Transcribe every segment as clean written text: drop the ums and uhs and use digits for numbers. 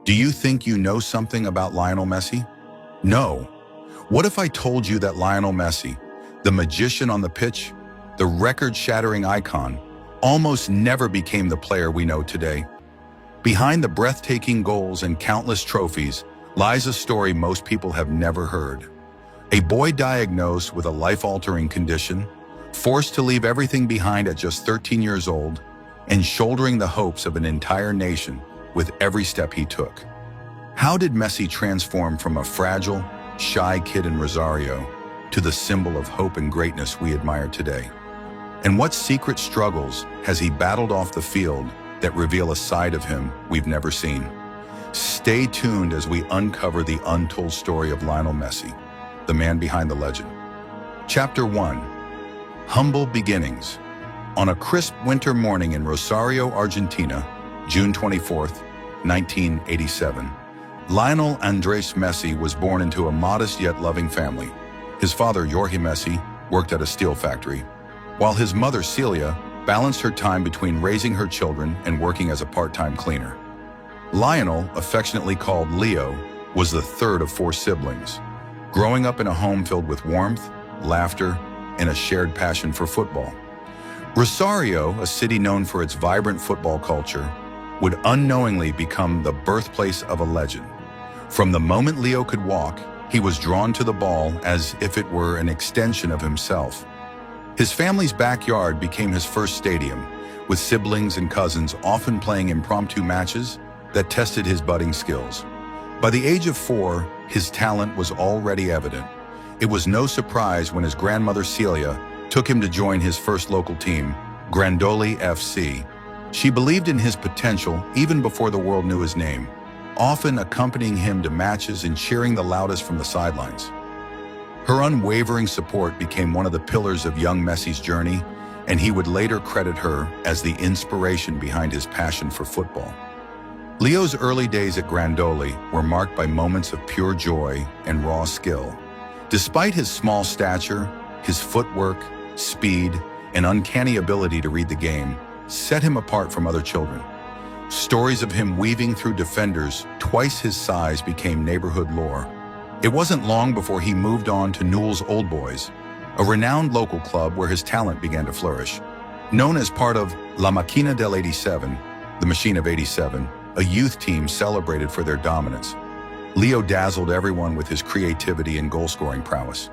Do you think you know something about Lionel Messi? No. What if I told you that Lionel Messi, the magician on the pitch, the record-shattering icon, almost never became the player we know today? Behind the breathtaking goals and countless trophies lies a story most people have never heard. A boy diagnosed with a life-altering condition, forced to leave everything behind at just 13 years old, and shouldering the hopes of an entire nation with every step he took. How did Messi transform from a fragile, shy kid in Rosario to the symbol of hope and greatness we admire today? And what secret struggles has he battled off the field that reveal a side of him we've never seen? Stay tuned as we uncover the untold story of Lionel Messi, the man behind the legend. Chapter 1. Humble Beginnings. On a crisp winter morning in Rosario, Argentina, June 24th, 1987, Lionel Andrés Messi was born into a modest yet loving family. His father, Jorge Messi, worked at a steel factory, while his mother, Celia, balanced her time between raising her children and working as a part-time cleaner. Lionel, affectionately called Leo, was the third of 4 siblings, growing up in a home filled with warmth, laughter, and a shared passion for football. Rosario, a city known for its vibrant football culture, would unknowingly become the birthplace of a legend. From the moment Leo could walk, he was drawn to the ball as if it were an extension of himself. His family's backyard became his first stadium, with siblings and cousins often playing impromptu matches that tested his budding skills. By the age of 4, his talent was already evident. It was no surprise when his grandmother Celia took him to join his first local team, Grandoli FC. She believed in his potential even before the world knew his name, often accompanying him to matches and cheering the loudest from the sidelines. Her unwavering support became one of the pillars of young Messi's journey, and he would later credit her as the inspiration behind his passion for football. Leo's early days at Grandoli were marked by moments of pure joy and raw skill. Despite his small stature, his footwork, speed, and uncanny ability to read the game set him apart from other children. Stories of him weaving through defenders twice his size became neighborhood lore. It wasn't long before he moved on to Newell's Old Boys, a renowned local club where his talent began to flourish. Known as part of La Máquina del 87, the Machine of 87, a youth team celebrated for their dominance, Leo dazzled everyone with his creativity and goal-scoring prowess.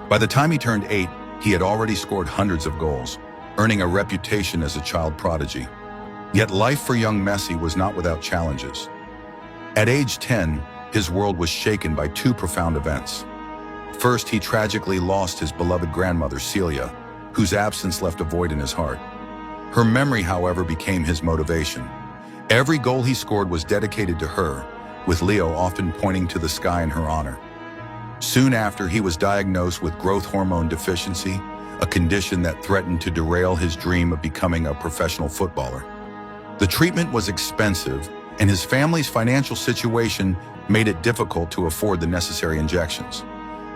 By the time he turned 8, he had already scored hundreds of goals, earning a reputation as a child prodigy. Yet life for young Messi was not without challenges. At age 10, his world was shaken by 2 profound events. First, he tragically lost his beloved grandmother, Celia, whose absence left a void in his heart. Her memory, however, became his motivation. Every goal he scored was dedicated to her, with Leo often pointing to the sky in her honor. Soon after, he was diagnosed with growth hormone deficiency, a condition that threatened to derail his dream of becoming a professional footballer. The treatment was expensive, and his family's financial situation made it difficult to afford the necessary injections.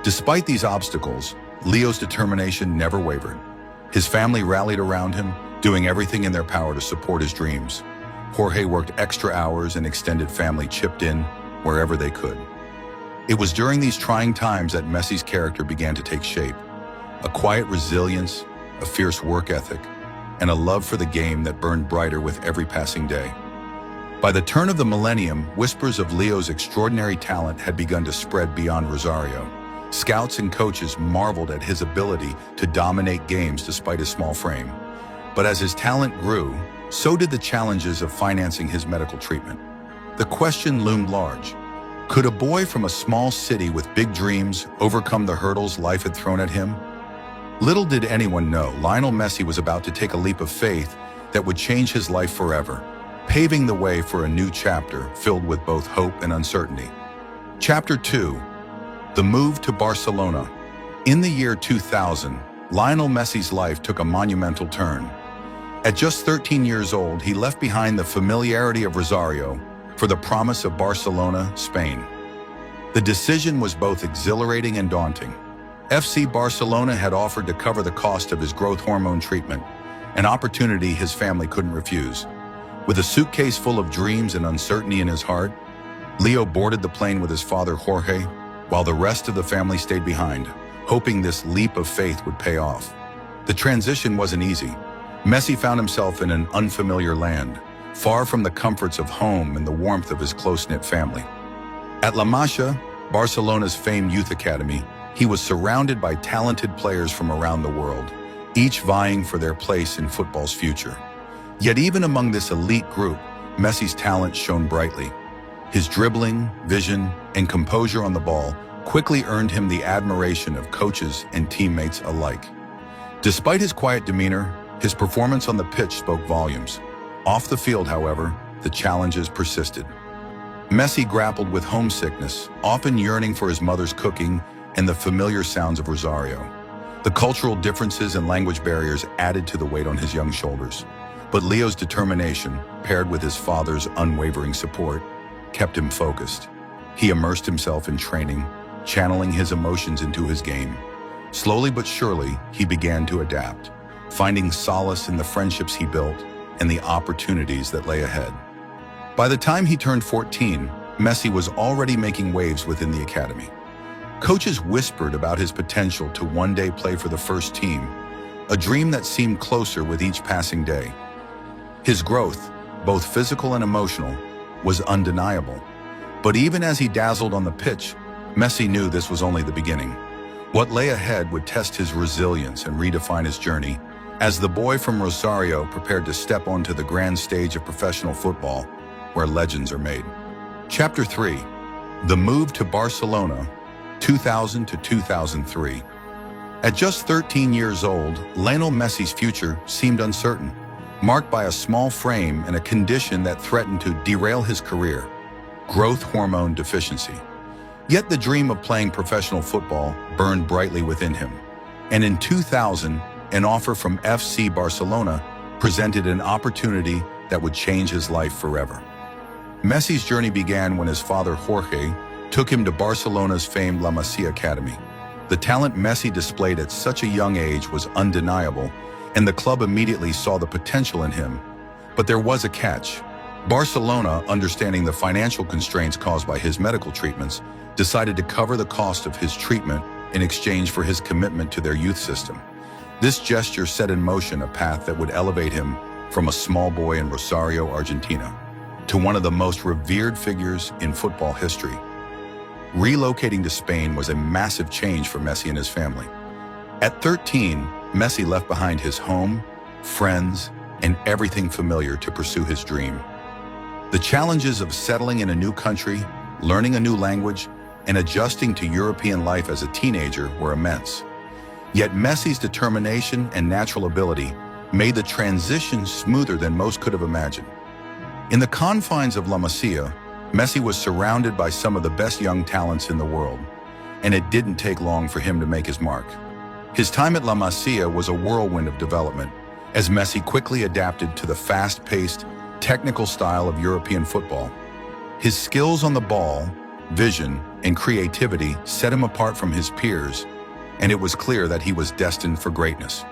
Despite these obstacles, Leo's determination never wavered. His family rallied around him, doing everything in their power to support his dreams. Jorge worked extra hours and extended family chipped in wherever they could. It was during these trying times that Messi's character began to take shape. A quiet resilience, a fierce work ethic, and a love for the game that burned brighter with every passing day. By the turn of the millennium, whispers of Leo's extraordinary talent had begun to spread beyond Rosario. Scouts and coaches marveled at his ability to dominate games despite his small frame. But as his talent grew, so did the challenges of financing his medical treatment. The question loomed large. Could a boy from a small city with big dreams overcome the hurdles life had thrown at him? Little did anyone know Lionel Messi was about to take a leap of faith that would change his life forever, paving the way for a new chapter filled with both hope and uncertainty. Chapter 2. The Move to Barcelona. In the year 2000, Lionel Messi's life took a monumental turn. At just 13 years old, he left behind the familiarity of Rosario for the promise of Barcelona, Spain. The decision was both exhilarating and daunting. FC Barcelona had offered to cover the cost of his growth hormone treatment, an opportunity his family couldn't refuse. With a suitcase full of dreams and uncertainty in his heart, Leo boarded the plane with his father Jorge, while the rest of the family stayed behind, hoping this leap of faith would pay off. The transition wasn't easy. Messi found himself in an unfamiliar land, far from the comforts of home and the warmth of his close-knit family. At La Masia, Barcelona's famed youth academy, he was surrounded by talented players from around the world, each vying for their place in football's future. Yet even among this elite group, Messi's talent shone brightly. His dribbling, vision, and composure on the ball quickly earned him the admiration of coaches and teammates alike. Despite his quiet demeanor, his performance on the pitch spoke volumes. Off the field, however, the challenges persisted. Messi grappled with homesickness, often yearning for his mother's cooking and the familiar sounds of Rosario. The cultural differences and language barriers added to the weight on his young shoulders. But Leo's determination, paired with his father's unwavering support, kept him focused. He immersed himself in training, channeling his emotions into his game. Slowly but surely, he began to adapt, finding solace in the friendships he built and the opportunities that lay ahead. By the time he turned 14, Messi was already making waves within the academy. Coaches whispered about his potential to one day play for the first team, a dream that seemed closer with each passing day. His growth, both physical and emotional, was undeniable. But even as he dazzled on the pitch, Messi knew this was only the beginning. What lay ahead would test his resilience and redefine his journey, as the boy from Rosario prepared to step onto the grand stage of professional football, where legends are made. Chapter 3. The Move to Barcelona, 2000 to 2003. At just 13 years old, Lionel Messi's future seemed uncertain, marked by a small frame and a condition that threatened to derail his career: growth hormone deficiency. Yet the dream of playing professional football burned brightly within him. And in 2000, an offer from FC Barcelona presented an opportunity that would change his life forever. Messi's journey began when his father Jorge took him to Barcelona's famed La Masia Academy. The talent Messi displayed at such a young age was undeniable, and the club immediately saw the potential in him. But there was a catch. Barcelona, understanding the financial constraints caused by his medical treatments, decided to cover the cost of his treatment in exchange for his commitment to their youth system. This gesture set in motion a path that would elevate him from a small boy in Rosario, Argentina, to one of the most revered figures in football history. Relocating to Spain was a massive change for Messi and his family. At 13, Messi left behind his home, friends, and everything familiar to pursue his dream. The challenges of settling in a new country, learning a new language, and adjusting to European life as a teenager were immense. Yet Messi's determination and natural ability made the transition smoother than most could have imagined. In the confines of La Masia, Messi was surrounded by some of the best young talents in the world, and it didn't take long for him to make his mark. His time at La Masia was a whirlwind of development, as Messi quickly adapted to the fast-paced, technical style of European football. His skills on the ball, vision, and creativity set him apart from his peers, and it was clear that he was destined for greatness.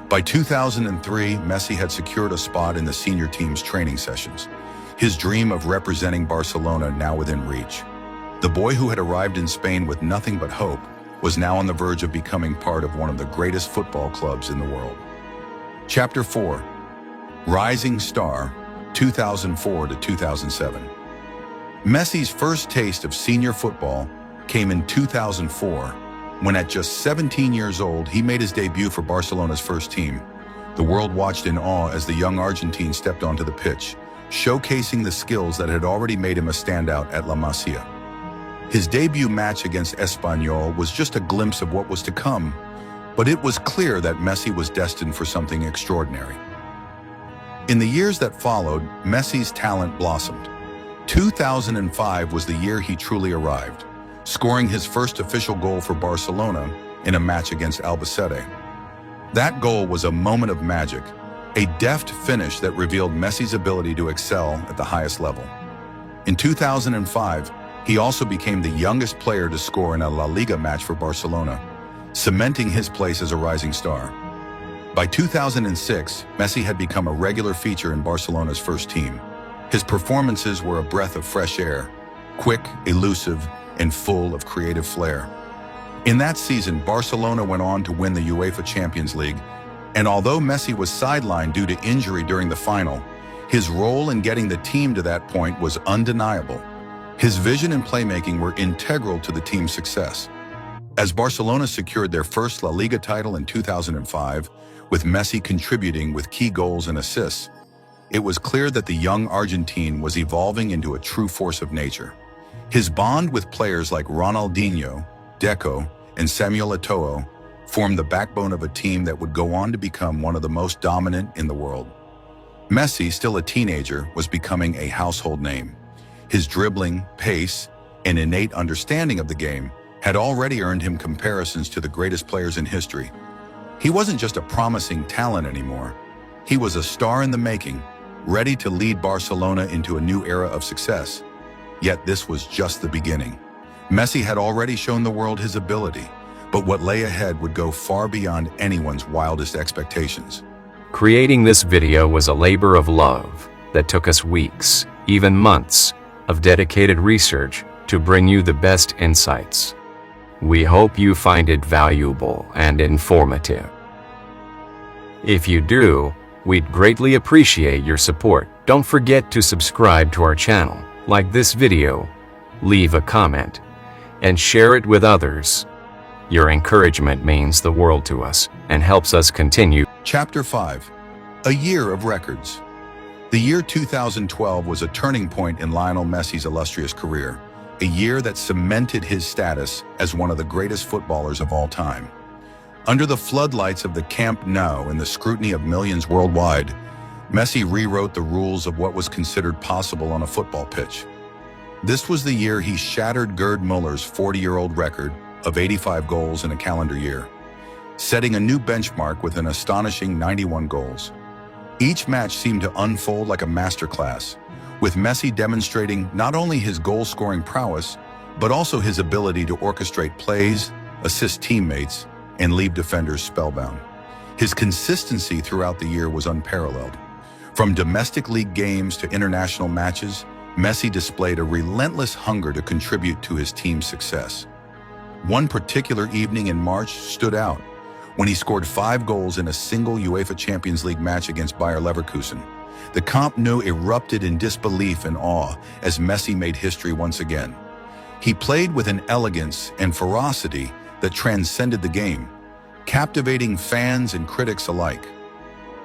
By 2003, Messi had secured a spot in the senior team's training sessions, his dream of representing Barcelona now within reach. The boy who had arrived in Spain with nothing but hope was now on the verge of becoming part of one of the greatest football clubs in the world. Chapter 4. Rising Star, 2004 to 2007. Messi's first taste of senior football came in 2004, when at just 17 years old, he made his debut for Barcelona's first team. The world watched in awe as the young Argentine stepped onto the pitch, showcasing the skills that had already made him a standout at La Masia. His debut match against Espanyol was just a glimpse of what was to come, but it was clear that Messi was destined for something extraordinary. In the years that followed, Messi's talent blossomed. 2005 was the year he truly arrived, scoring his first official goal for Barcelona in a match against Albacete. That goal was a moment of magic, a deft finish that revealed Messi's ability to excel at the highest level. In 2005, he also became the youngest player to score in a La Liga match for Barcelona, cementing his place as a rising star. By 2006, Messi had become a regular feature in Barcelona's first team. His performances were a breath of fresh air, quick, elusive, and full of creative flair. In that season, Barcelona went on to win the UEFA Champions League, and although Messi was sidelined due to injury during the final, his role in getting the team to that point was undeniable. His vision and playmaking were integral to the team's success. As Barcelona secured their first La Liga title in 2005, with Messi contributing with key goals and assists, it was clear that the young Argentine was evolving into a true force of nature. His bond with players like Ronaldinho, Deco, and Samuel Eto'o formed the backbone of a team that would go on to become one of the most dominant in the world. Messi, still a teenager, was becoming a household name. His dribbling, pace, and innate understanding of the game had already earned him comparisons to the greatest players in history. He wasn't just a promising talent anymore. He was a star in the making, ready to lead Barcelona into a new era of success. Yet this was just the beginning. Messi had already shown the world his ability, but what lay ahead would go far beyond anyone's wildest expectations. Creating this video was a labor of love that took us weeks, even months, of dedicated research to bring you the best insights. We hope you find it valuable and informative. If you do, we'd greatly appreciate your support. Don't forget to subscribe to our channel, like this video, leave a comment, and share it with others. Your encouragement means the world to us and helps us continue. Chapter 5. A Year of Records. The year 2012 was a turning point in Lionel Messi's illustrious career, a year that cemented his status as one of the greatest footballers of all time. Under the floodlights of the Camp Nou and the scrutiny of millions worldwide, Messi rewrote the rules of what was considered possible on a football pitch. This was the year he shattered Gerd Muller's 40-year-old record of 85 goals in a calendar year, setting a new benchmark with an astonishing 91 goals. Each match seemed to unfold like a masterclass, with Messi demonstrating not only his goal-scoring prowess, but also his ability to orchestrate plays, assist teammates, and leave defenders spellbound. His consistency throughout the year was unparalleled. From domestic league games to international matches, Messi displayed a relentless hunger to contribute to his team's success. One particular evening in March stood out when he scored 5 goals in a single UEFA Champions League match against Bayer Leverkusen. The Camp Nou erupted in disbelief and awe as Messi made history once again. He played with an elegance and ferocity that transcended the game, captivating fans and critics alike.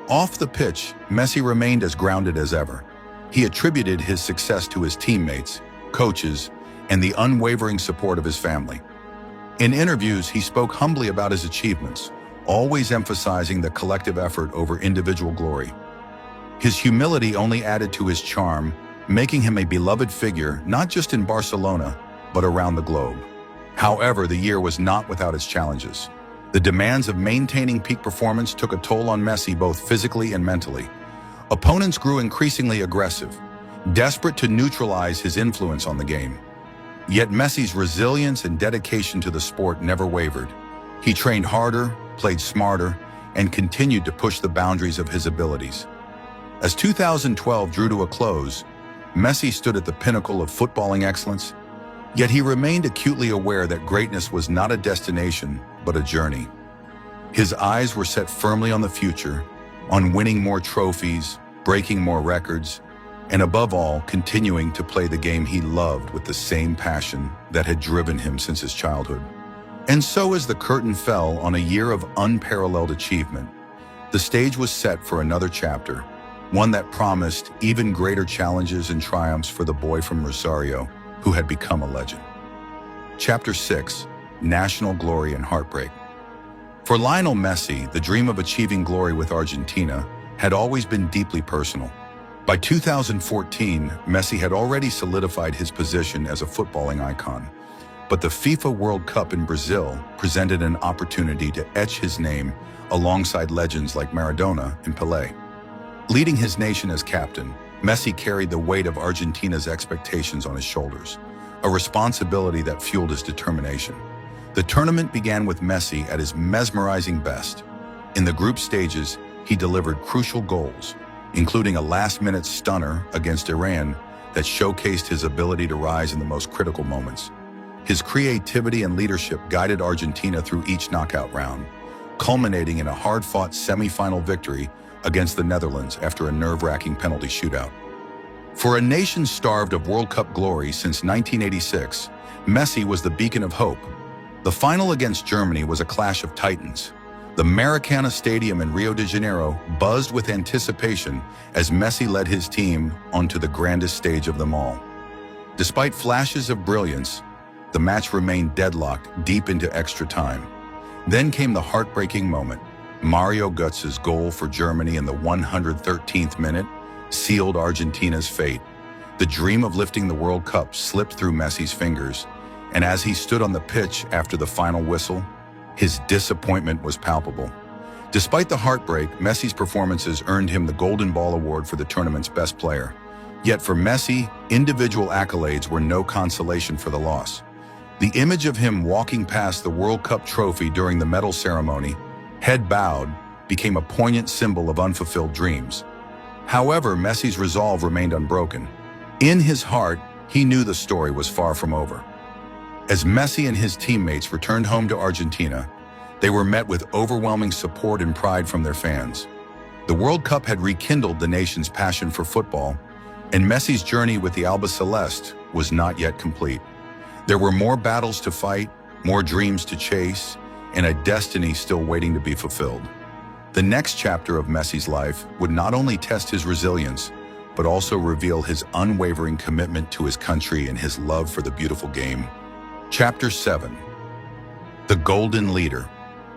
Off the pitch, Messi remained as grounded as ever. He attributed his success to his teammates, coaches, and the unwavering support of his family. In interviews, he spoke humbly about his achievements, always emphasizing the collective effort over individual glory. His humility only added to his charm, making him a beloved figure not just in Barcelona, but around the globe. However, the year was not without its challenges. The demands of maintaining peak performance took a toll on Messi both physically and mentally. Opponents grew increasingly aggressive, desperate to neutralize his influence on the game. Yet Messi's resilience and dedication to the sport never wavered. He trained harder, played smarter, and continued to push the boundaries of his abilities. As 2012 drew to a close, Messi stood at the pinnacle of footballing excellence, yet he remained acutely aware that greatness was not a destination, but a journey. His eyes were set firmly on the future, on winning more trophies, breaking more records, and above all, continuing to play the game he loved with the same passion that had driven him since his childhood. And so as the curtain fell on a year of unparalleled achievement, the stage was set for another chapter, one that promised even greater challenges and triumphs for the boy from Rosario, who had become a legend. Chapter 6, National Glory and Heartbreak. For Lionel Messi, the dream of achieving glory with Argentina had always been deeply personal. By 2014, Messi had already solidified his position as a footballing icon, but the FIFA World Cup in Brazil presented an opportunity to etch his name alongside legends like Maradona and Pelé. Leading his nation as captain, Messi carried the weight of Argentina's expectations on his shoulders, a responsibility that fueled his determination. The tournament began with Messi at his mesmerizing best. In the group stages, he delivered crucial goals, including a last-minute stunner against Iran that showcased his ability to rise in the most critical moments. His creativity and leadership guided Argentina through each knockout round, culminating in a hard-fought semi-final victory against the Netherlands after a nerve-wracking penalty shootout. For a nation starved of World Cup glory since 1986, Messi was the beacon of hope. The final against Germany was a clash of titans. The Maracana Stadium in Rio de Janeiro buzzed with anticipation as Messi led his team onto the grandest stage of them all. Despite flashes of brilliance, the match remained deadlocked deep into extra time. Then came the heartbreaking moment. Mario Götze's goal for Germany in the 113th minute sealed Argentina's fate. The dream of lifting the World Cup slipped through Messi's fingers, and as he stood on the pitch after the final whistle, his disappointment was palpable. Despite the heartbreak, Messi's performances earned him the Golden Ball Award for the tournament's best player. Yet for Messi, individual accolades were no consolation for the loss. The image of him walking past the World Cup trophy during the medal ceremony, head bowed, became a poignant symbol of unfulfilled dreams. However, Messi's resolve remained unbroken. In his heart, he knew the story was far from over. As Messi and his teammates returned home to Argentina, they were met with overwhelming support and pride from their fans. The World Cup had rekindled the nation's passion for football, and Messi's journey with the Albiceleste was not yet complete. There were more battles to fight, more dreams to chase, and a destiny still waiting to be fulfilled. The next chapter of Messi's life would not only test his resilience, but also reveal his unwavering commitment to his country and his love for the beautiful game. Chapter 7. The Golden Leader,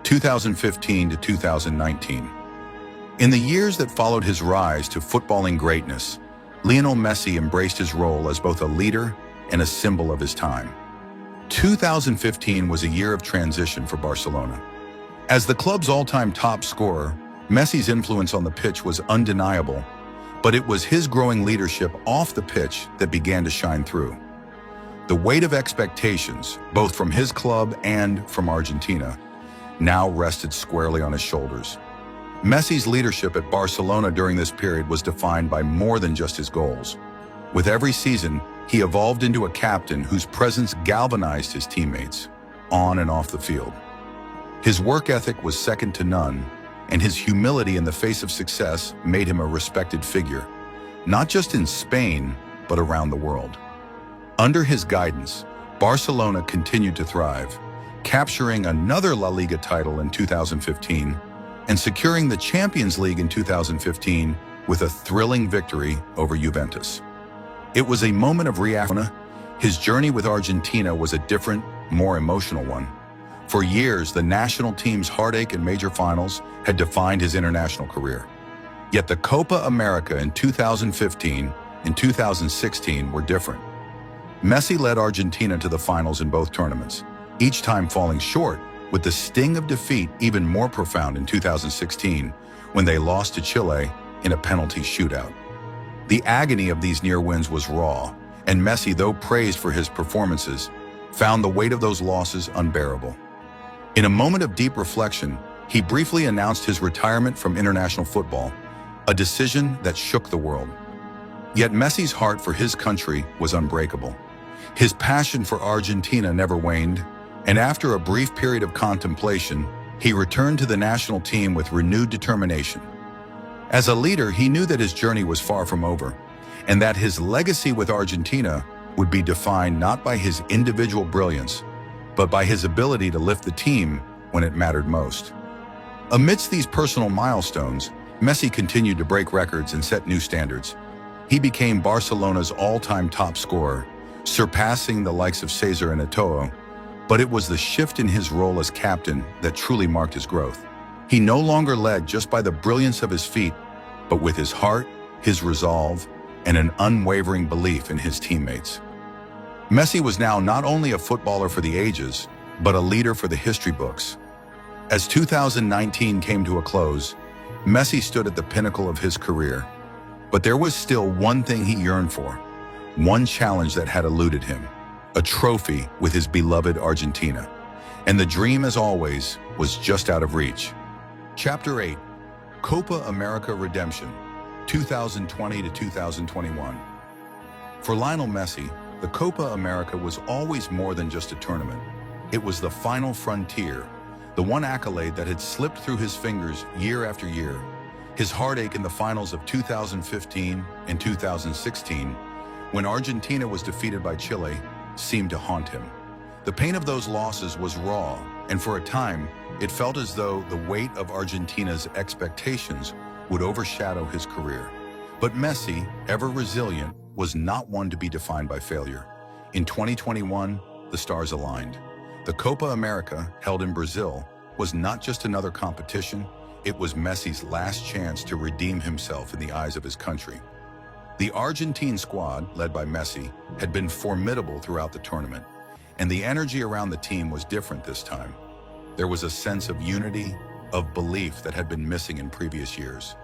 2015 to 2019. In the years that followed his rise to footballing greatness, Lionel Messi embraced his role as both a leader and a symbol of his time. 2015 was a year of transition for Barcelona. As the club's all-time top scorer, Messi's influence on the pitch was undeniable, but it was his growing leadership off the pitch that began to shine through. The weight of expectations, both from his club and from Argentina, now rested squarely on his shoulders. Messi's leadership at Barcelona during this period was defined by more than just his goals. With every season, he evolved into a captain whose presence galvanized his teammates, on and off the field. His work ethic was second to none, and his humility in the face of success made him a respected figure, not just in Spain, but around the world. Under his guidance, Barcelona continued to thrive, capturing another La Liga title in 2015 and securing the Champions League in 2015 with a thrilling victory over Juventus. It was a moment of reaction. His journey with Argentina was a different, more emotional one. For years, the national team's heartache in major finals had defined his international career. Yet the Copa América in 2015 and 2016 were different. Messi led Argentina to the finals in both tournaments, each time falling short, with the sting of defeat even more profound in 2016 when they lost to Chile in a penalty shootout. The agony of these near wins was raw, and Messi, though praised for his performances, found the weight of those losses unbearable. In a moment of deep reflection, he briefly announced his retirement from international football, a decision that shook the world. Yet Messi's heart for his country was unbreakable. His passion for Argentina never waned, and after a brief period of contemplation, he returned to the national team with renewed determination. As a leader, he knew that his journey was far from over, and that his legacy with Argentina would be defined not by his individual brilliance, but by his ability to lift the team when it mattered most. Amidst these personal milestones, Messi continued to break records and set new standards. He became Barcelona's all-time top scorer, surpassing the likes of Cesar and Eto'o, but it was the shift in his role as captain that truly marked his growth. He no longer led just by the brilliance of his feet, but with his heart, his resolve, and an unwavering belief in his teammates. Messi was now not only a footballer for the ages, but a leader for the history books. As 2019 came to a close, Messi stood at the pinnacle of his career, but there was still one thing he yearned for, one challenge that had eluded him, a trophy with his beloved Argentina. And the dream, as always, was just out of reach. Chapter 8, Copa América Redemption, 2020 to 2021. For Lionel Messi, the Copa America was always more than just a tournament. It was the final frontier, the one accolade that had slipped through his fingers year after year. His heartache in the finals of 2015 and 2016, when Argentina was defeated by Chile, seemed to haunt him. The pain of those losses was raw, and for a time, it felt as though the weight of Argentina's expectations would overshadow his career. But Messi, ever resilient, was not one to be defined by failure. In 2021, the stars aligned. The Copa America, held in Brazil, was not just another competition, it was Messi's last chance to redeem himself in the eyes of his country. The Argentine squad, led by Messi, had been formidable throughout the tournament, and the energy around the team was different this time. There was a sense of unity, of belief that had been missing in previous years.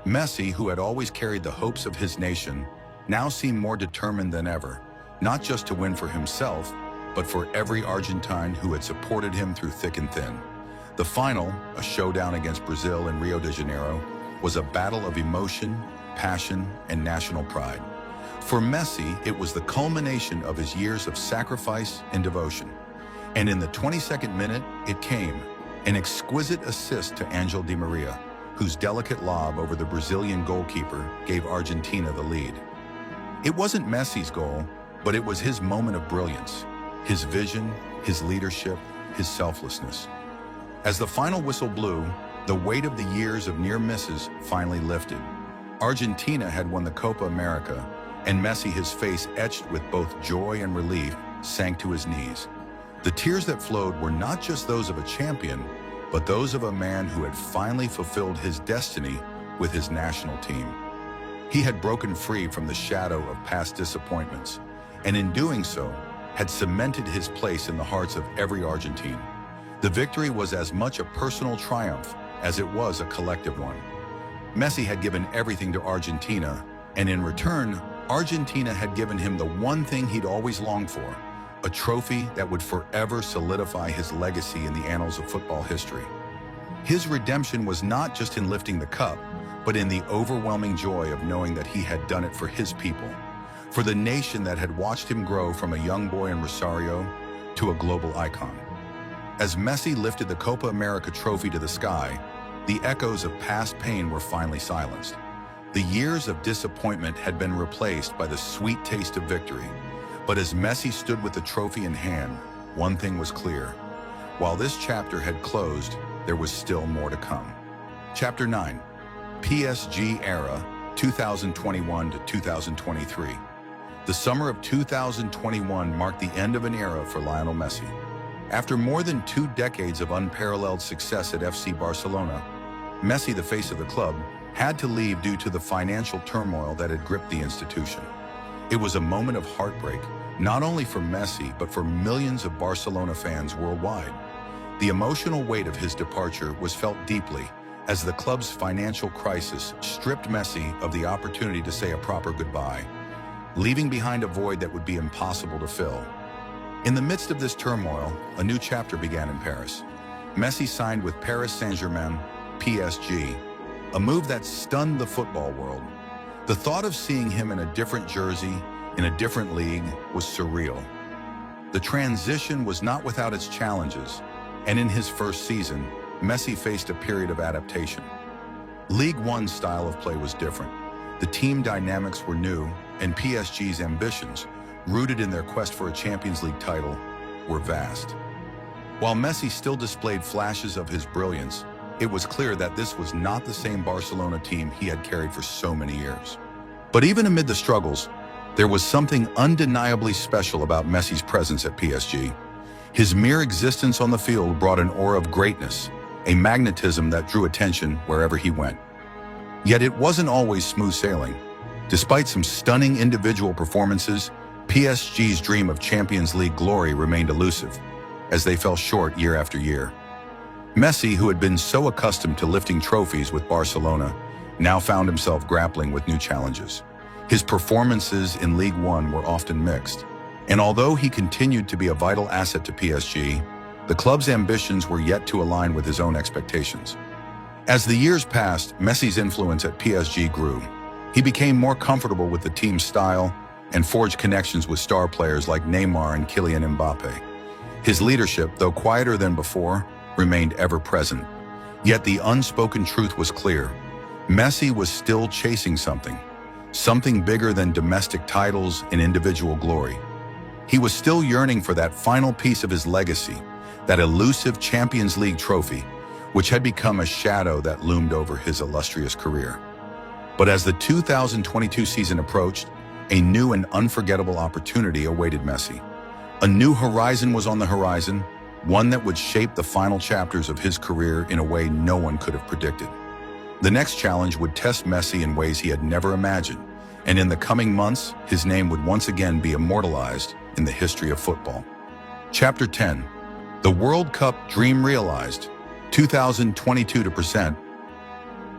Messi, who had always carried the hopes of his nation, now seemed more determined than ever, not just to win for himself, but for every Argentine who had supported him through thick and thin. The final, a showdown against Brazil in Rio de Janeiro, was a battle of emotion, passion, and national pride. For Messi, it was the culmination of his years of sacrifice and devotion. And in the 22nd minute, it came, an exquisite assist to Angel Di Maria, whose delicate lob over the Brazilian goalkeeper gave Argentina the lead. It wasn't Messi's goal, but it was his moment of brilliance, his vision, his leadership, his selflessness. As the final whistle blew, the weight of the years of near misses finally lifted. Argentina had won the Copa America, and Messi, his face etched with both joy and relief, sank to his knees. The tears that flowed were not just those of a champion, but those of a man who had finally fulfilled his destiny with his national team. He had broken free from the shadow of past disappointments, and in doing so, had cemented his place in the hearts of every Argentine. The victory was as much a personal triumph as it was a collective one. Messi had given everything to Argentina, and in return, Argentina had given him the one thing he'd always longed for, a trophy that would forever solidify his legacy in the annals of football history. His redemption was not just in lifting the cup, but in the overwhelming joy of knowing that he had done it for his people, for the nation that had watched him grow from a young boy in Rosario to a global icon. As Messi lifted the Copa America trophy to the sky, the echoes of past pain were finally silenced. The years of disappointment had been replaced by the sweet taste of victory. But as Messi stood with the trophy in hand, one thing was clear. While this chapter had closed, there was still more to come. Chapter 9, PSG Era, 2021 to 2023. The summer of 2021 marked the end of an era for Lionel Messi. After more than 2 decades of unparalleled success at FC Barcelona, Messi, the face of the club, had to leave due to the financial turmoil that had gripped the institution. It was a moment of heartbreak, not only for Messi, but for millions of Barcelona fans worldwide. The emotional weight of his departure was felt deeply, as the club's financial crisis stripped Messi of the opportunity to say a proper goodbye, leaving behind a void that would be impossible to fill. In the midst of this turmoil, a new chapter began in Paris. Messi signed with Paris Saint-Germain, PSG, a move that stunned the football world. The thought of seeing him in a different jersey, in a different league, was surreal. The transition was not without its challenges, and in his first season, Messi faced a period of adaptation. Ligue 1's style of play was different. The team dynamics were new, and PSG's ambitions, rooted in their quest for a Champions League title, were vast. While Messi still displayed flashes of his brilliance, it was clear that this was not the same Barcelona team he had carried for so many years. But even amid the struggles, there was something undeniably special about Messi's presence at PSG. His mere existence on the field brought an aura of greatness, a magnetism that drew attention wherever he went. Yet it wasn't always smooth sailing. Despite some stunning individual performances, PSG's dream of Champions League glory remained elusive, as they fell short year after year. Messi, who had been so accustomed to lifting trophies with Barcelona, now found himself grappling with new challenges. His performances in Ligue 1 were often mixed, and although he continued to be a vital asset to PSG, the club's ambitions were yet to align with his own expectations. As the years passed, Messi's influence at PSG grew. He became more comfortable with the team's style, and forged connections with star players like Neymar and Kylian Mbappe. His leadership, though quieter than before, remained ever present. Yet the unspoken truth was clear. Messi was still chasing something bigger than domestic titles and individual glory. He was still yearning for that final piece of his legacy, that elusive Champions League trophy, which had become a shadow that loomed over his illustrious career. But as the 2022 season approached, a new and unforgettable opportunity awaited Messi. A new horizon was on the horizon, one that would shape the final chapters of his career in a way no one could have predicted. The next challenge would test Messi in ways he had never imagined, and in the coming months, his name would once again be immortalized in the history of football. Chapter 10. The World Cup Dream Realized, 2022 to present.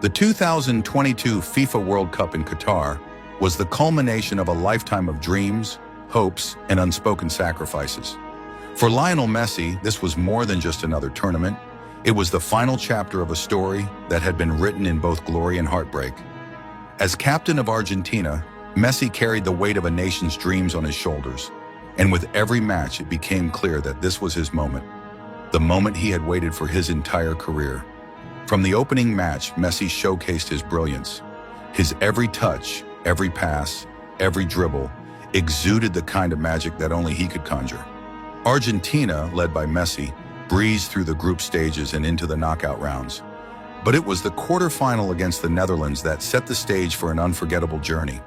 The 2022 FIFA World Cup in Qatar was the culmination of a lifetime of dreams, hopes, and unspoken sacrifices. For Lionel Messi, this was more than just another tournament. It was the final chapter of a story that had been written in both glory and heartbreak. As captain of Argentina, Messi carried the weight of a nation's dreams on his shoulders. And with every match, it became clear that this was his moment. The moment he had waited for his entire career. From the opening match, Messi showcased his brilliance. His every touch, every pass, every dribble, exuded the kind of magic that only he could conjure. Argentina, led by Messi, breezed through the group stages and into the knockout rounds. But it was the quarterfinal against the Netherlands that set the stage for an unforgettable journey.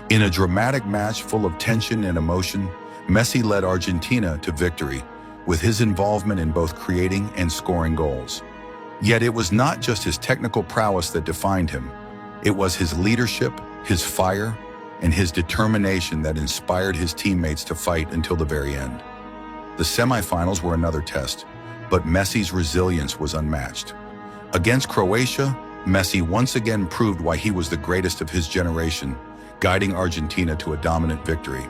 In a dramatic match full of tension and emotion, Messi led Argentina to victory, with his involvement in both creating and scoring goals. Yet it was not just his technical prowess that defined him. It was his leadership, his fire, and his determination that inspired his teammates to fight until the very end. The semifinals were another test, but Messi's resilience was unmatched. Against Croatia, Messi once again proved why he was the greatest of his generation, guiding Argentina to a dominant victory.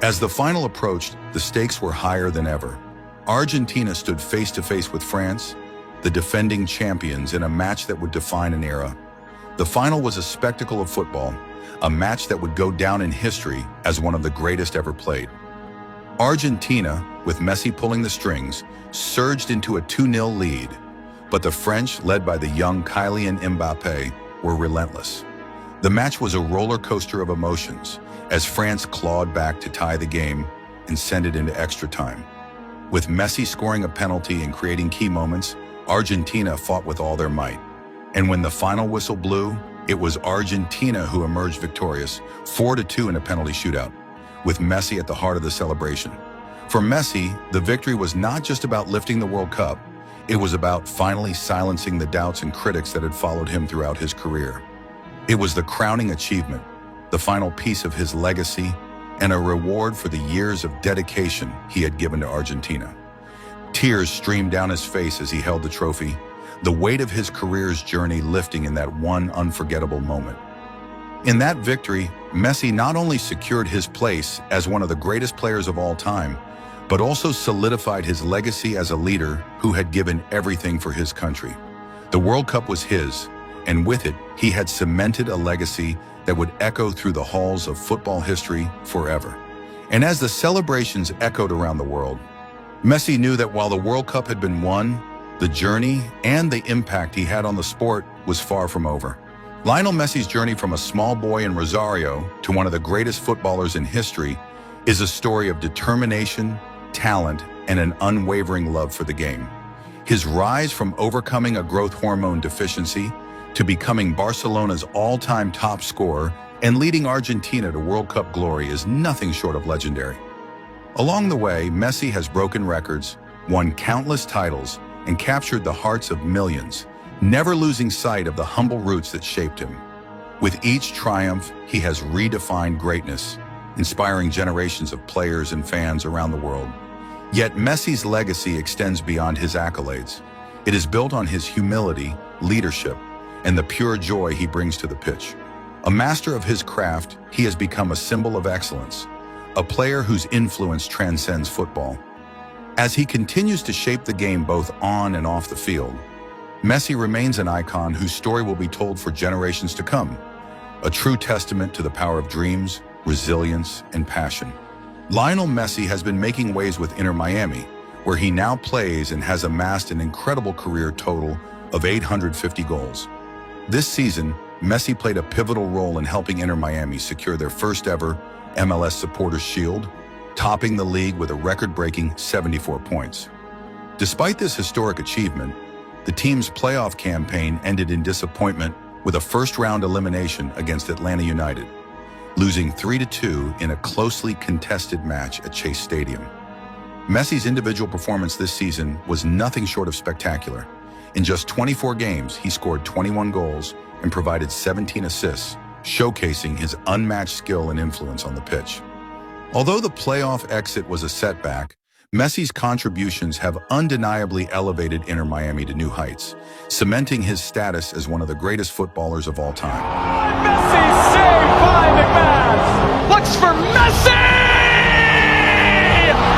As the final approached, the stakes were higher than ever. Argentina stood face-to-face with France, the defending champions, in a match that would define an era. The final was a spectacle of football, a match that would go down in history as one of the greatest ever played. Argentina, with Messi pulling the strings, surged into a 2-0 lead, but the French, led by the young Kylian Mbappe, were relentless. The match was a roller coaster of emotions as France clawed back to tie the game and send it into extra time. With Messi scoring a penalty and creating key moments, Argentina fought with all their might. And when the final whistle blew, it was Argentina who emerged victorious, 4-2 in a penalty shootout, with Messi at the heart of the celebration. For Messi, the victory was not just about lifting the World Cup, it was about finally silencing the doubts and critics that had followed him throughout his career. It was the crowning achievement, the final piece of his legacy, and a reward for the years of dedication he had given to Argentina. Tears streamed down his face as he held the trophy, the weight of his career's journey lifting in that one unforgettable moment. In that victory, Messi not only secured his place as one of the greatest players of all time, but also solidified his legacy as a leader who had given everything for his country. The World Cup was his, and with it, he had cemented a legacy that would echo through the halls of football history forever. And as the celebrations echoed around the world, Messi knew that while the World Cup had been won, the journey and the impact he had on the sport was far from over. Lionel Messi's journey from a small boy in Rosario to one of the greatest footballers in history is a story of determination, talent, and an unwavering love for the game. His rise from overcoming a growth hormone deficiency to becoming Barcelona's all-time top scorer and leading Argentina to World Cup glory is nothing short of legendary. Along the way, Messi has broken records, won countless titles, and captured the hearts of millions, never losing sight of the humble roots that shaped him. With each triumph, he has redefined greatness, inspiring generations of players and fans around the world. Yet Messi's legacy extends beyond his accolades. It is built on his humility, leadership, and the pure joy he brings to the pitch. A master of his craft, he has become a symbol of excellence, a player whose influence transcends football. As he continues to shape the game both on and off the field, Messi remains an icon whose story will be told for generations to come, a true testament to the power of dreams, resilience, and passion. Lionel Messi has been making waves with Inter Miami, where he now plays and has amassed an incredible career total of 850 goals. This season, Messi played a pivotal role in helping Inter Miami secure their first ever MLS Supporters Shield, topping the league with a record-breaking 74 points. Despite this historic achievement, the team's playoff campaign ended in disappointment with a first-round elimination against Atlanta United, losing 3-2 in a closely contested match at Chase Stadium. Messi's individual performance this season was nothing short of spectacular. In just 24 games, he scored 21 goals and provided 17 assists, showcasing his unmatched skill and influence on the pitch. Although the playoff exit was a setback, Messi's contributions have undeniably elevated Inter Miami to new heights, cementing his status as one of the greatest footballers of all time. Messi saved by McMahon. Looks for Messi!